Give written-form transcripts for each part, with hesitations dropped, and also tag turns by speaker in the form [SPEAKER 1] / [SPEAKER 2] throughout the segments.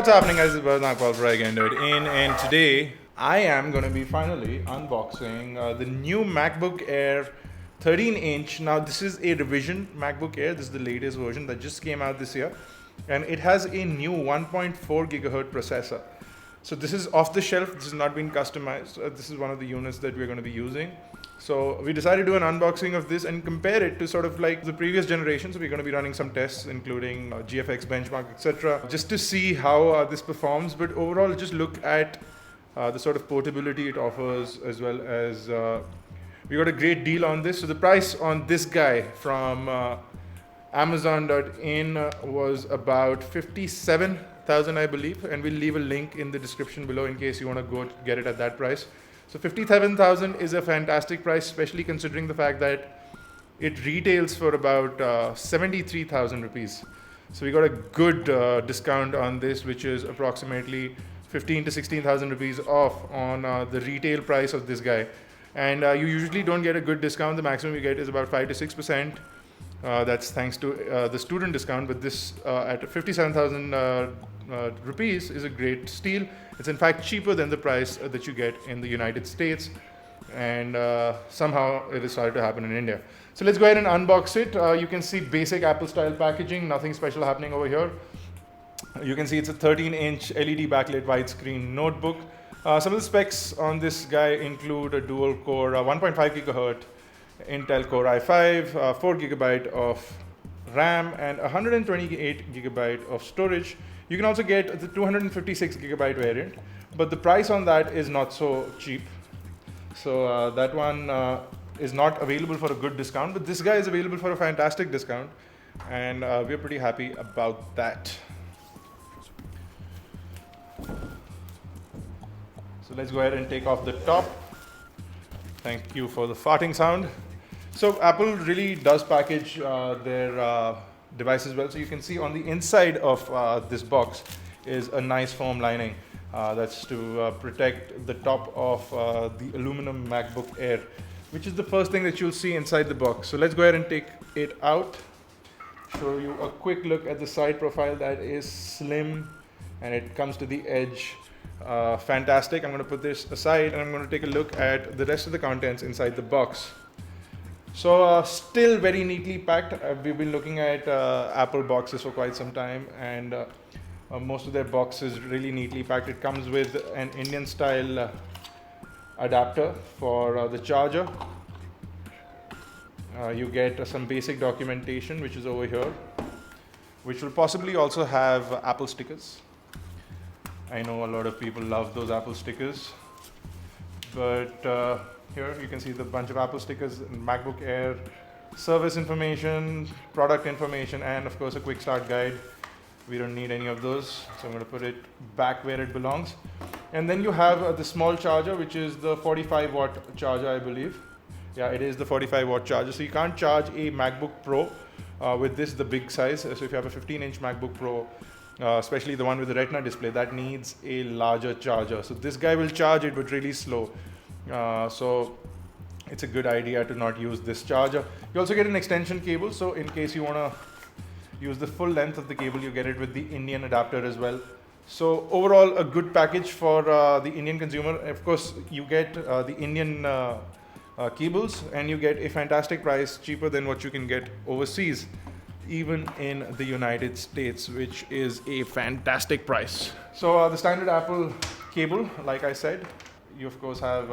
[SPEAKER 1] What's happening guys, this is Macbook for iGyaan, and today I am going to be finally unboxing the new MacBook Air 13-inch. Now this is a revision MacBook Air. This is the latest version that just came out this year, and it has a new 1.4 gigahertz processor. So this is off the shelf, this has not been customized. This is one of the units that we're going to be using. So we decided to do an unboxing of this and compare it to sort of like the previous generation. So we're going to be running some tests, including GFX benchmark, etc., just to see how this performs. But overall, just look at the sort of portability it offers, as well as we got a great deal on this. So the price on this guy from Amazon.in was about 57,000, I believe, and we'll leave a link in the description below in case you want to go get it at that price. So 57,000 is a fantastic price, especially considering the fact that it retails for about 73,000 rupees. So we got a good discount on this, which is approximately 15 to 16,000 rupees off on the retail price of this guy. And you usually don't get a good discount. The maximum you get is about 5 to 6%. That's thanks to the student discount, but this at 57,000 rupees is a great steal. It's in fact cheaper than the price that you get in the United States, and somehow it has started to happen in India. So let's go ahead and unbox it. You can see basic Apple style packaging, nothing special happening over here. You can see it's a 13-inch LED backlit widescreen notebook. Some of the specs on this guy include a dual core 1.5 gigahertz Intel Core i5, 4 gigabyte of RAM, and 128 gigabyte of storage. You can also get the 256 gigabyte variant, but the price on that is not so cheap. So that one is not available for a good discount, but this guy is available for a fantastic discount, and we're pretty happy about that. So let's go ahead and take off the top. Thank you for the farting sound. So Apple really does package their devices well. So you can see on the inside of this box is a nice foam lining that's to protect the top of the aluminum MacBook Air, which is the first thing that you'll see inside the box. So let's go ahead and take it out. Show you a quick look at the side profile. That is slim, and it comes to the edge. Fantastic. I'm going to put this aside and I'm going to take a look at the rest of the contents inside the box. So still very neatly packed. We've been looking at Apple boxes for quite some time, and most of their boxes really neatly packed. It comes with an Indian style adapter for the charger. You get some basic documentation, which is over here, which will possibly also have Apple stickers. I know a lot of people love those Apple stickers, but here you can see the bunch of Apple stickers, MacBook Air, service information, product information, and of course a quick start guide. We don't need any of those, so I'm going to put it back where it belongs. And then you have the small charger, which is the 45 watt charger, I believe. Yeah, it is the 45 watt charger. So you can't charge a MacBook Pro with this, the big size. So if you have a 15-inch MacBook Pro, especially the one with the Retina display, that needs a larger charger. So this guy will charge it, but really slow. So it's a good idea to not use this charger. You also get an extension cable, so in case you want to use the full length of the cable, you get it with the Indian adapter as well. So overall, a good package for the Indian consumer. Of course, you get the Indian cables, and you get a fantastic price, cheaper than what you can get overseas, even in the United States, which is a fantastic price. So the standard Apple cable, like I said, you of course have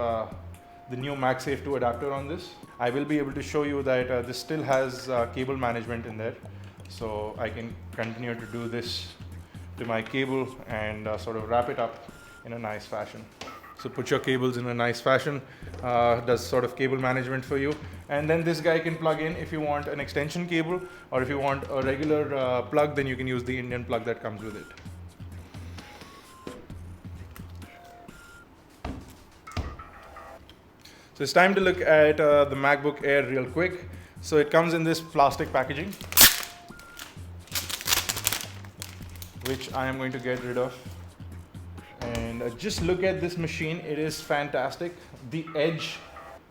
[SPEAKER 1] the new MagSafe 2 adapter on this. I will be able to show you that this still has cable management in there, so I can continue to do this to my cable and sort of wrap it up in a nice fashion. So put your cables in a nice fashion, does sort of cable management for you. And then this guy can plug in if you want an extension cable, or if you want a regular plug, then you can use the Indian plug that comes with it. So it's time to look at the MacBook Air real quick. So it comes in this plastic packaging, which I am going to get rid of. And just look at this machine. It is fantastic. The edge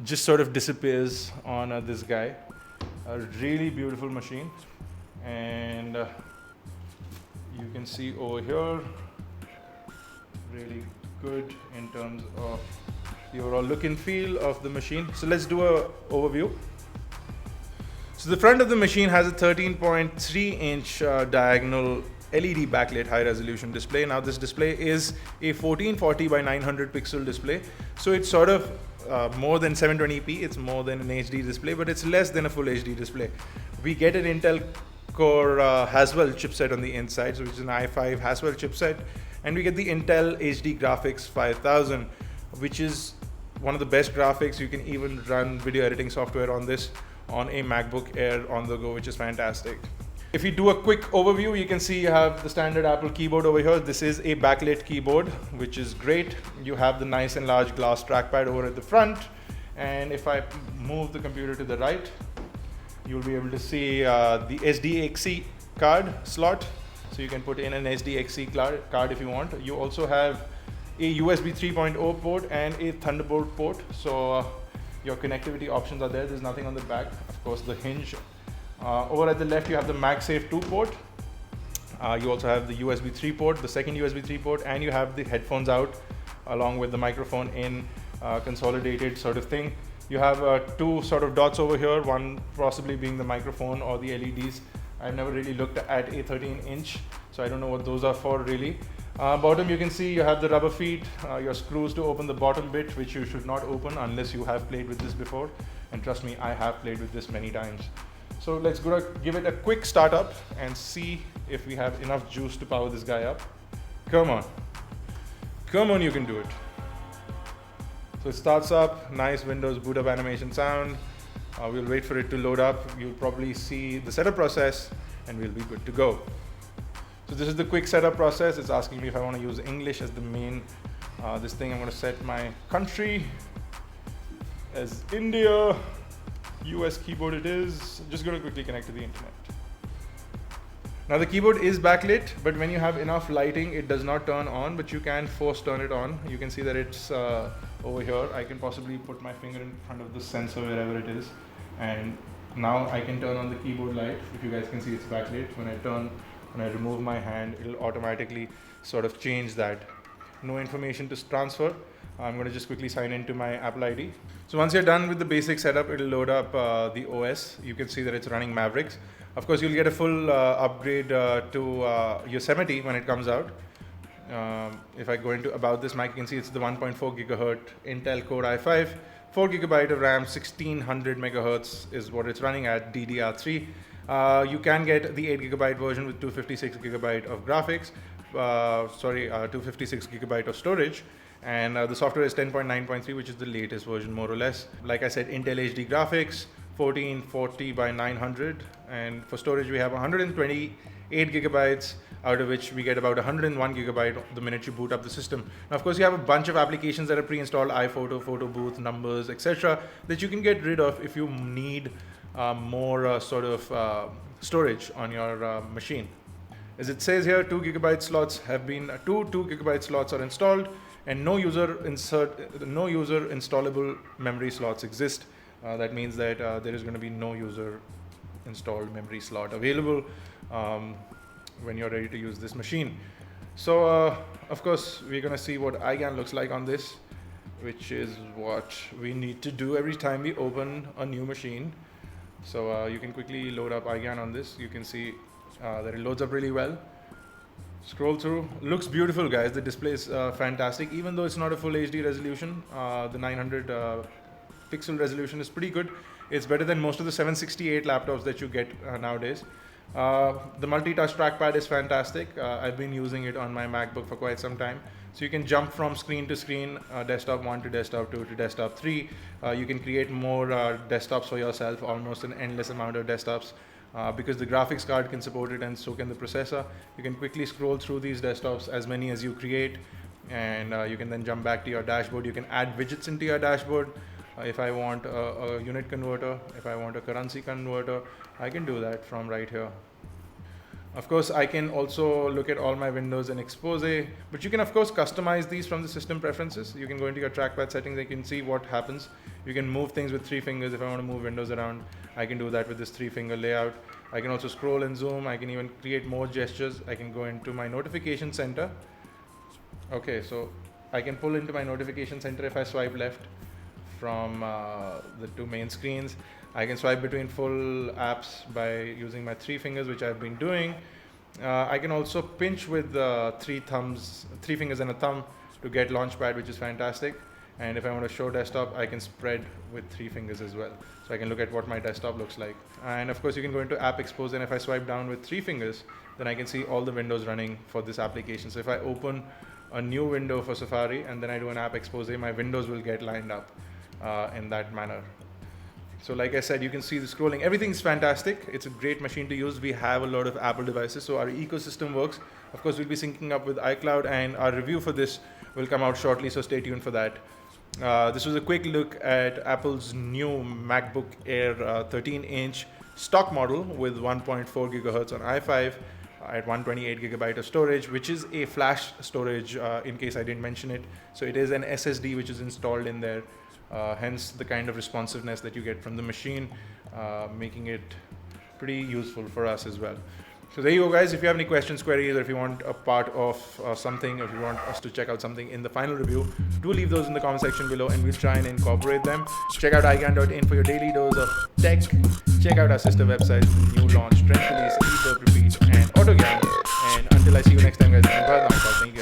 [SPEAKER 1] just sort of disappears on this guy. A really beautiful machine. And you can see over here really good in terms of the overall look and feel of the machine. So let's do a overview. So the front of the machine has a 13.3-inch diagonal LED backlit high resolution display. Now this display is a 1440 by 900 pixel display. So it's sort of more than 720p, it's more than an HD display, but it's less than a full HD display. We get an Intel Core Haswell chipset on the inside, so which is an i5 Haswell chipset, and we get the Intel HD Graphics 5000, which is one of the best graphics. You can even run video editing software on this on a MacBook Air on the go, which is fantastic. If you do a quick overview, you can see you have the standard Apple keyboard over here. This is a backlit keyboard, which is great. You have the nice and large glass trackpad over at the front. And if I move the computer to the right, you'll be able to see the SDXC card slot. So you can put in an SDXC card if you want. You also have a USB 3.0 port and a Thunderbolt port. So your connectivity options are there. There's nothing on the back. Of course, the hinge. Over at the left, you have the MagSafe 2 port. You also have the USB 3 port, the second USB 3 port, and you have the headphones out along with the microphone in consolidated sort of thing. You have two sort of dots over here, one possibly being the microphone or the LEDs. I've never really looked at a 13-inch, so I don't know what those are for really. Bottom, you can see you have the rubber feet, your screws to open the bottom bit, which you should not open unless you have played with this before. And trust me, I have played with this many times. So let's go give it a quick startup and see if we have enough juice to power this guy up. Come on. Come on, you can do it. So it starts up, nice Windows boot up animation sound. We'll wait for it to load up. You'll probably see the setup process and we'll be good to go. So this is the quick setup process. It's asking me if I want to use English as the main this thing. I'm going to set my country as India. US keyboard it is. Just going to quickly connect to the internet. Now the keyboard is backlit, but when you have enough lighting, it does not turn on, but you can force turn it on. You can see that it's over here. I can possibly put my finger in front of the sensor wherever it is. And now I can turn on the keyboard light. If you guys can see, it's backlit. When I remove my hand, it'll automatically sort of change that. No information to transfer. I'm going to just quickly sign into my Apple ID. So once you're done with the basic setup, it'll load up the OS. You can see that it's running Mavericks. Of course, you'll get a full upgrade to Yosemite when it comes out. If I go into about this Mac, you can see it's the 1.4 gigahertz Intel Core i5, 4 gigabyte of RAM, 1600 megahertz is what it's running at, DDR3. You can get the 8 gigabyte version with 256 gigabyte of graphics, 256 gigabyte of storage. And the software is 10.9.3, which is the latest version, more or less. Like I said, Intel HD graphics, 1440 by 900. And for storage, we have 128 gigabytes, out of which we get about 101 gigabyte the minute you boot up the system. Now, of course, you have a bunch of applications that are pre-installed, iPhoto, Photo Booth, Numbers, etc., that you can get rid of if you need more storage on your machine. As it says here, 2 gigabyte slots have been 2 gigabyte slots are installed, and no user installable memory slots exist. That means that there is going to be no user installed memory slot available when you're ready to use this machine. So of course, we're going to see what iGyaan looks like on this, which is what we need to do every time we open a new machine. So you can quickly load up iGyaan on this. You can see that it loads up really well. Scroll through. Looks beautiful, guys. The display is fantastic. Even though it's not a full HD resolution, the 900 pixel resolution is pretty good. It's better than most of the 768 laptops that you get nowadays. The multi-touch trackpad is fantastic. I've been using it on my MacBook for quite some time. So you can jump from screen to screen, desktop 1 to desktop 2 to desktop 3. You can create more desktops for yourself, almost an endless amount of desktops. Because the graphics card can support it and so can the processor. You can quickly scroll through these desktops, as many as you create, and you can then jump back to your dashboard. You can add widgets into your dashboard. If I want a unit converter, if I want a currency converter, I can do that from right here. Of course, I can also look at all my windows in Expose, but you can of course customize these from the system preferences. You can go into your trackpad settings, you can see what happens. You can move things with 3 fingers. If I want to move windows around, I can do that with this 3-finger layout. I can also scroll and zoom. I can even create more gestures. I can go into my notification center Okay, so I can pull into my notification center if I swipe left from the two main screens. I can swipe between full apps by using my 3 fingers, which I've been doing. I can also pinch with 3 fingers and a thumb to get Launchpad, which is fantastic. And if I want to show desktop, I can spread with 3 fingers as well. So I can look at what my desktop looks like. And of course, you can go into App Expose, and if I swipe down with 3 fingers, then I can see all the windows running for this application. So if I open a new window for Safari and then I do an App Expose, my windows will get lined up in that manner. So like I said, you can see the scrolling. Everything's fantastic. It's a great machine to use. We have a lot of Apple devices, so our ecosystem works. Of course, we'll be syncing up with iCloud, and our review for this will come out shortly, so stay tuned for that. This was a quick look at Apple's new MacBook Air 13-inch stock model with 1.4 gigahertz on i5 at 128 gigabyte of storage, which is a flash storage in case I didn't mention it. So it is an SSD which is installed in there. Hence the kind of responsiveness that you get from the machine, making it pretty useful for us as well. So there you go, guys. If you have any questions, queries, or if you want a part of something, or if you want us to check out something in the final review, do leave those in the comment section below and we'll try and incorporate them. Check out iGyaan.in for your daily dose of tech. Check out our sister websites, New Launch, Trend Release, EPUB Repeat, and AutoGyaan. And until I see you next time, guys, thank you.